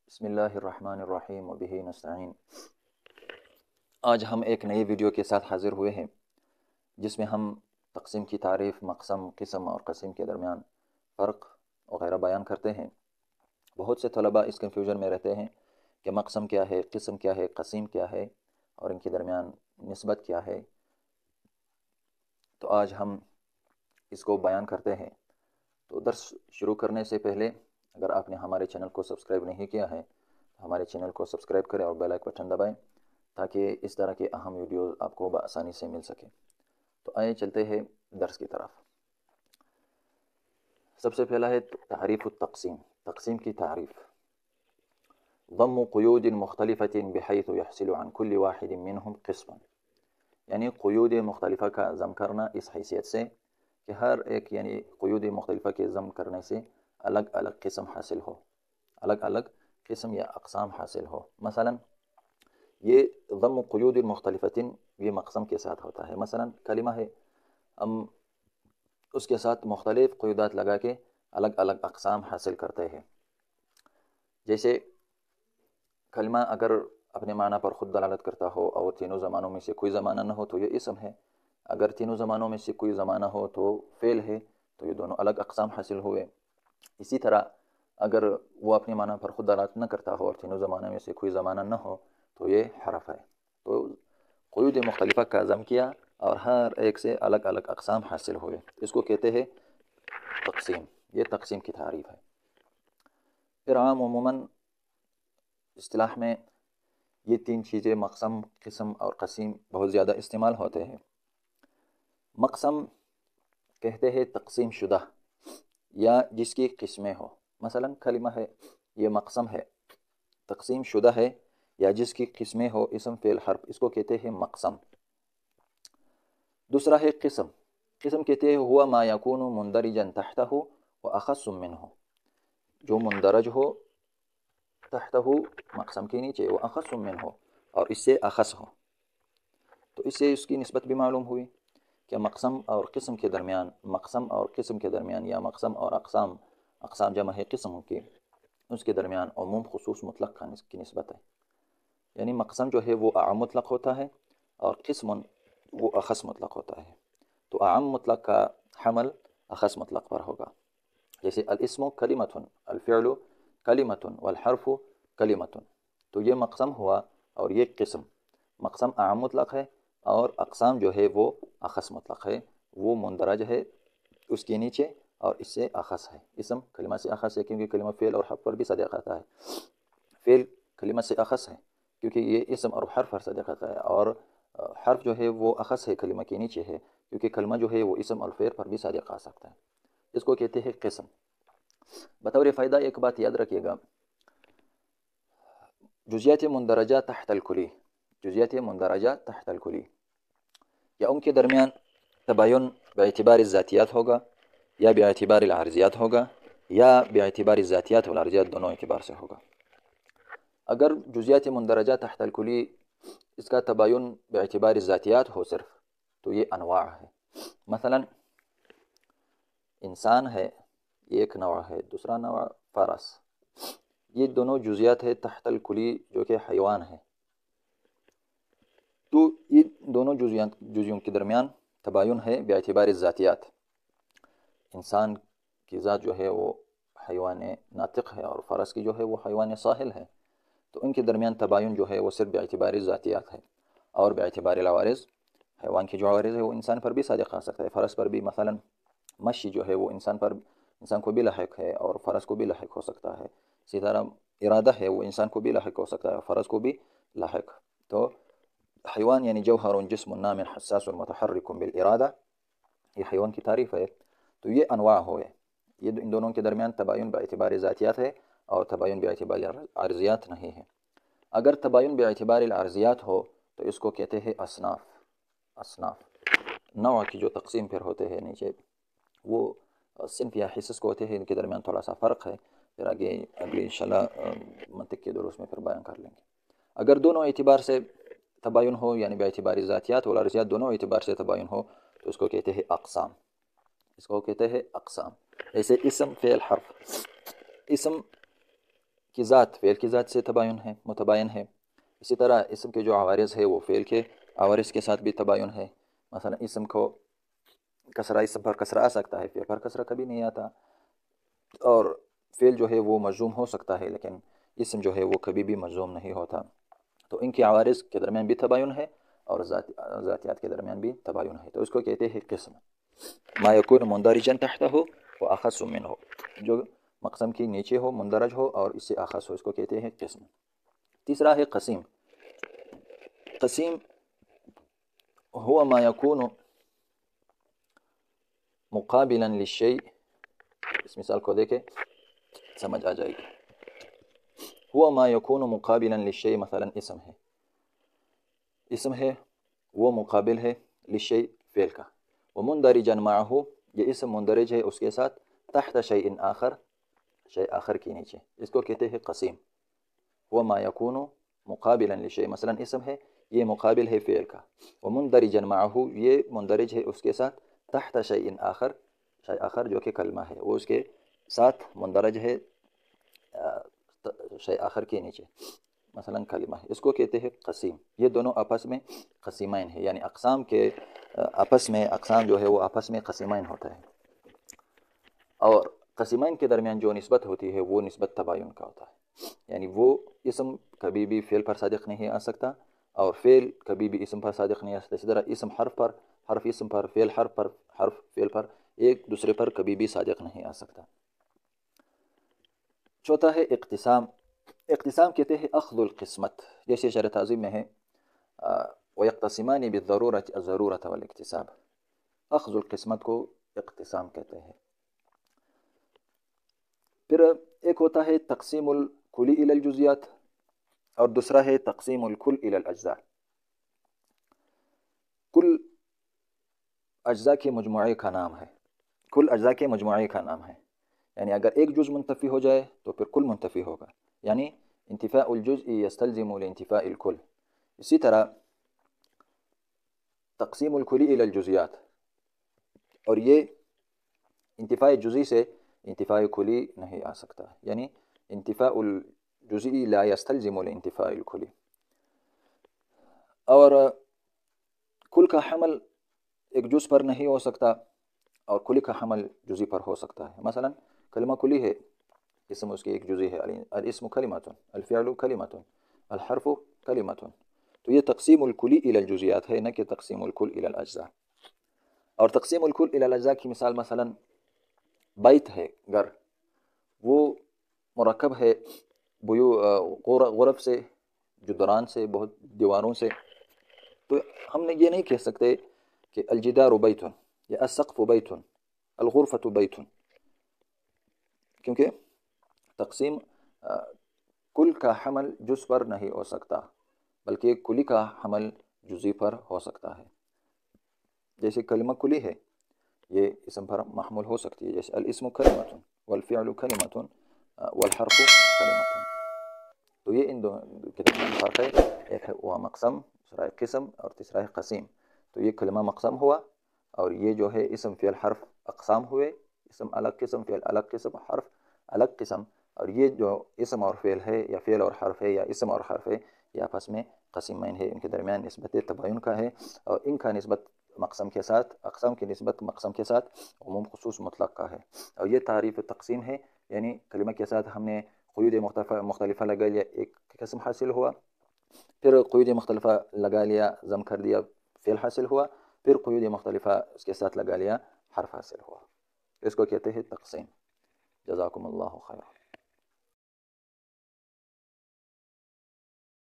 बिस्मिल्लाहिर्रहमानिर्रहीम वबिही नस्तईन। आज हम एक नई वीडियो के साथ हाज़िर हुए हैं जिसमें हम तक़सीम की तारीफ़, मक़सम, क़िस्म और क़सीम के दरमियान फ़र्क वग़ैरह बयान करते हैं। बहुत से तलबा इस कन्फ्यूजन में रहते हैं कि मक़सम क्या है, क़िस्म क्या है, क़सीम क्या है और इनके दरमियान निस्बत क्या है। तो आज हम इसको बयान करते हैं। तो दर्स शुरू करने से पहले अगर आपने हमारे चैनल को सब्सक्राइब नहीं किया है तो हमारे चैनल को सब्सक्राइब करें और बेल आइकन बटन दबाएं ताकि इस तरह के अहम वीडियो आपको आसानी से मिल सके। तो आइए चलते हैं दर्स की तरफ। सबसे पहला है तारीफ़ तक़सीम। तक़सीम की तारीफ़ ज़म्मु क़ुयूद मुख्तलिफ़तिन बिहैथु यहसिलु अन कुल्लि वाहिदिन मिनहुम क़िस्मन, यानी क़ुयूद मुख्तलिफ़ा का ज़म करना इस हैसियत से कि हर एक यानी क़ुयूद मुख्तलिफ़ा के ज़म करने से अलग अलग किस्म हासिल हो, अलग अलग किस्म या अक़साम हासिल हो। मसलन ये ज़म्मु क़ुयूद मुख्तलिफ़तिन ये मक़सम के साथ होता है। मसलन कलिमा है, हम उसके साथ मुख्तलिफ़ क़ुयूदात लगा के अलग अलग अक़साम हासिल करते हैं। जैसे कलिमा अगर अपने माना पर ख़ुद दलालत करता हो और तीनों ज़मानों में से कोई ज़माना न हो तो ये इसम है। अगर तीनों ज़मानों में से कोई ज़माना हो तो फ़ेल है, तो ये दोनों अलग अक़साम हासिल हुए। इसी तरह अगर वो अपने माना पर ख़ुद दलालत न करता हो और तीनों ज़माने में से कोई ज़माना न हो तो ये हरफ है। तो क़ुयूद मुख्तलिफ़ा का ज़म किया और हर एक से अलग अलग अक़साम हासिल हुए, इसको कहते हैं तक़सीम। ये तक़सीम की तारीफ़ है। फिर आम अमूमन इस्तिलाह में ये तीन चीज़ें मक़सम, क़िस्म और क़सीम बहुत ज़्यादा इस्तेमाल होते हैं। मक़सम कहते हैं तक़सीम शुदा या जिसकी किस्में हो। मसलन कलिमा है, ये मक़सम है, तक़सीम शुदा है या जिसकी किस्में हो, इसम फ़ेल हर्फ, इसको कहते हैं मक़सम। दूसरा है क़िस्म। क़िस्म कहते हैं हुआ मा यकूनु मुंदरिजन तहतहु व अख़स्सु मिन्हु, जो मुंदरज हो तहतहु मक़सम के नीचे, व अख़स्सु मिन्हु और इससे अख़स हो। तो इससे उसकी निस्बत भी मालूम हुई कि मक़सम और क़िस्म के दरमियान, मक़सम और क़िस्म के दरमियान या मक़सम और अक़साम, अक़साम जमा है क़िस्म की, उसके दरमियान उमूम खुसूस मुतलक़ की निस्बत है। यानी मक़सम जो है वो आम मुतलक़ होता है और क़िस्म वो अख़स मुतलक़ होता है। तो आम मुतलक़ का हमल अख़स मुतलक़ पर होगा। जैसे अल इस्मु कलिमतुन, अल फ़िअलु कलिमतुन वल हर्फ़ु कलिमतुन। तो ये मक़सम हुआ और ये क़िस्म। मक़सम आम मुतलक़ है और अक़साम जो है वो अख़स मुतलक़ है, वो मुंदरज है उसके नीचे और इससे अख़स है। इसम कलिमा से अख़स है क्योंकि कलिमा फ़ेल और हर्फ़ पर भी सदक़ आता है। फ़ेल कलिमा से अख़स है क्योंकि ये इसम और हर्फ़ पर सदक़ आता है, और हर्फ़ जो है वो अख़स है, कलिमा के नीचे है क्योंकि कलिमा जो है वो इसम और फ़ेल पर भी सदक़ आ सकता है। इसको कहते हैं क़िस्म। बतौर फ़ायदा एक बात याद रखिएगा, जुज़ियात मुंदरजा तहतल कुली, जुज़ियात मुंदरजा तहतल कुली, या उनके दरमियान तबायुन बेअतिबार ज़ातियात होगा या बेअतिबार अर्ज़ियात होगा या बेअतिबार ज़ातियात वल अर्ज़ियात दोनों एतबार से होगा। अगर जुज़ियात मुंदरजा तहतल कुली इसका तबायुन बेअतिबार ज़ातियात हो सिर्फ, तो ये अनवा है। मसलन इंसान है, एक नवा है, दूसरा नवा फ़रस, ये दोनों जुज़ियात है तहतल कुली जो कि हैवान है। तो ये दोनों जुज़ियों के दरमियान तबायुन है बेअतिबार ज़ातियात। इंसान की ज़ात जो है वो हैवान नातिक़ है और फ़रस की जो है वो हैवान साहिल है। तो इनके दरमियान तबायुन जो है वो सिर्फ बेअतिबार ज़ातियात है। और बेअतिबार अवारिज़, हैवान की जो अवारिज़ है वो इंसान पर भी सदक़ आ सकता है, फ़रस पर भी। मसलन मशी जो है वो इंसान को भी लाहिक है और फ़रस को भी लाहिक हो सकता है। इसी तरह इरादा है वो इंसान को भी लाहिक हो सकता है, फ़रस को भी लाहिक। तो हैवान यानी जौहरुन जिस्मुन नामिन हस्सासुन मुतहर्रिकुन बिल इरादा, ये हैवान की तारीफ़ है। तो ये अनवा हो, ये इन दोनों के दरमियान तबायुन बेअतिबार ज़ातियात है और तबायुन बेअतिबार अर्ज़ियात नहीं है। अगर तबायुन बेअतिबार अर्ज़ियात हो तो इसको कहते हैं असनाफ़। असनाफ़ नौ की जो तक़सीम फिर होते हैं नीचे, वो सिन्फ या हिस्स को होते हैं, इनके दरमियान थोड़ा सा फ़र्क है। फिर आगे अगले इंशाल्लाह मंतिक़ के दुरूस में फिर बयान कर लेंगे। अगर दोनों एतबार से तबायुन हो यानी बेअतिबार ज़ातियात वल अर्ज़ियात दोनों एतबार से तबायुन हो तो इसको कहते हैं अक़साम। इसको कहते हैं अक़साम। जैसे इसम फ़ेल हर्फ, इसम کی ذات فعل کی ذات سے متباین ہے. اسی طرح اسم کے جو عوارض ہے وہ فعل کے عوارض کے ساتھ بھی تباین ہے. مثلا اسم کو کسرہ، اسم پر کسرہ آ سکتا ہے، فعل پر کسرہ کبھی نہیں آتا. اور فعل جو ہے وہ مجزوم ہو سکتا ہے لیکن اسم جو ہے وہ کبھی بھی مجزوم نہیں ہوتا. تو ان کی عوارض کے درمیان بھی تباین ہے اور ذاتیات کے درمیان بھی تباین ہے. تو اس کو کہتے ہیں قسم. ما یکون مندرجا تحتہ و اخص منہ، جو مقسم کی نیچے ہو، مندرج ہو اور اس سے اخص ہو، اس کو کہتے ہیں قسم. تیسرا ہے قسیم. قسیم هو ما يكون مقابلا للشيء. اس مثال کو دیکھیں سمجھ آ جائے گی. هو ما يكون مقابلا للشيء، مثلا اسم ہے وہ مقابل ہے للشيء فعل کا. ومندرجا معه، یہ اسم مندرج ہے اس کے ساتھ، تحت شيء آخر، شيء آخر کے نیچے، اس کو کہتے ہیں قسیم. هو ما يكون مقابلا للشيء، مثلا اسم ہے یہ مقابل ہے فعل کا. ومندرجا معه، یہ مندرج ہے اس کے ساتھ، تحت شيء آخر، شيء آخر جو کہ کلمہ ہے وہ اس کے ساتھ مندرج ہے شيء آخر کے نیچے، مثلا کلمہ ہے، اس کو کہتے ہیں قسیم. یہ دونوں آپس میں قسیمین ہے، یعنی اقسام کے آپس میں، اقسام جو ہے وہ آپس میں قسیمین ہوتا ہے. اور قسیمین کے درمیان جو نسبت ہوتی ہے وہ نسبت تباین کا ہوتا ہے. یعنی وہ اسم کبھی بھی فعل پر صادق نہیں آ سکتا اور فعل کبھی بھی اسم پر صادق نہیں آ سکتا. اسی طرح اسم حرف پر، حرف اسم پر، فعل حرف پر، حرف فعل پر ایک دوسرے پر کبھی بھی صادق نہیں آ سکتا. چوتھا ہے اقتسام. اقتسام کہتے ہیں اخذ القسمت، جیسے شرح تعظیم میں ہے وَيَقْتَسِمَانِ بِالضَّرُورَةِ الضَّرُورَةَ وَالْاِقْتِسَابِ. اخذ القسمت کو اقتسام کہتے ہیں. پھر ایک ہوتا ہے تقسیم الکلی الی الجزیات اور دوسرا ہے تقسیم الکل الی الاجزاء. کل اجزاء کے مجموعے کا نام ہے، کل اجزاء کے مجموعے کا نام ہے. یعنی اگر ایک جز منتفی ہو جائے تو پھر کل منتفی ہوگا، یعنی انتفاء الجزء یستلزم لانتفاء الکل. اسی طرح تقسیم الکلی الی الجزیات، اور یہ انتفاء جزئی سے انتفاء کلی نہیں آ سکتا، یعنی انتفاء الجزئی لا یستلزم لانتفاء الکلی. اور کل کا حمل ایک جز پر نہیں ہو سکتا اور کلی کا حمل جزئی پر ہو سکتا ہے. مثلا کلمہ کلی ہے، اسم اس کی ایک جزئی ہے، الاسم کلمۃ، الفعل کلمۃ، الحرف کلمۃ. تو یہ تقسیم الکلی الی الجزیات ہے، نہ کہ تقسیم الکل الی الاجزاء. اور تقسیم الکل الی الاجزاء کی مثال مثلا بیت ہے، گھر، وہ مرکب ہے غرف سے، جدران سے، بہت دیواروں سے. تو ہم نے یہ نہیں کہہ سکتے کہ الجدار بیت یا السقف بیت، الغرفۃ بیت، کیونکہ تقسیم کل کا حمل جز پر نہیں ہو سکتا بلکہ کلی کا حمل جزئی پر ہو سکتا ہے. جیسے کلمہ کلی ہے یہ اسم پر محمول ہو سکتی ہے، جیسے الاسم کلمۃ والفعل کلمۃ والحرف کلمۃ. تو یہ ان دونوں کے درمیان فرق ہے، ایک ہے وہ مقسم، دوسرا ہے قسم اور تیسرا ہے قسیم. تو یہ کلمہ مقسم ہوا اور یہ جو ہے اسم فعل حرف اقسام ہوئے، اسم الگ قسم، فعل الگ قسم، حرف الگ قسم. اور یہ جو اسم اور فعل ہے یا فعل اور حرف ہے یا اسم اور حرف ہے یہ آپس میں قسیمین ہے، ان کے درمیان نسبت تباین کا ہے. اور ان کا نسبت مقسم کے ساتھ، اقسام کی نسبت مقسم کے ساتھ عموم خصوص مطلق کا ہے. اور یہ تعریف تقسیم ہے، یعنی کلمہ کے ساتھ ہم نے قیود مختلفہ لگا لیا، ایک قسم حاصل ہوا، پھر قیود مختلفہ لگا لیا، ضم کر دیا، فعل حاصل ہوا، پھر قیود مختلفہ اس کے ساتھ لگا لیا، حرف حاصل ہوا. اس کو کہتے ہیں تقسیم. جزاکم اللہ خیر.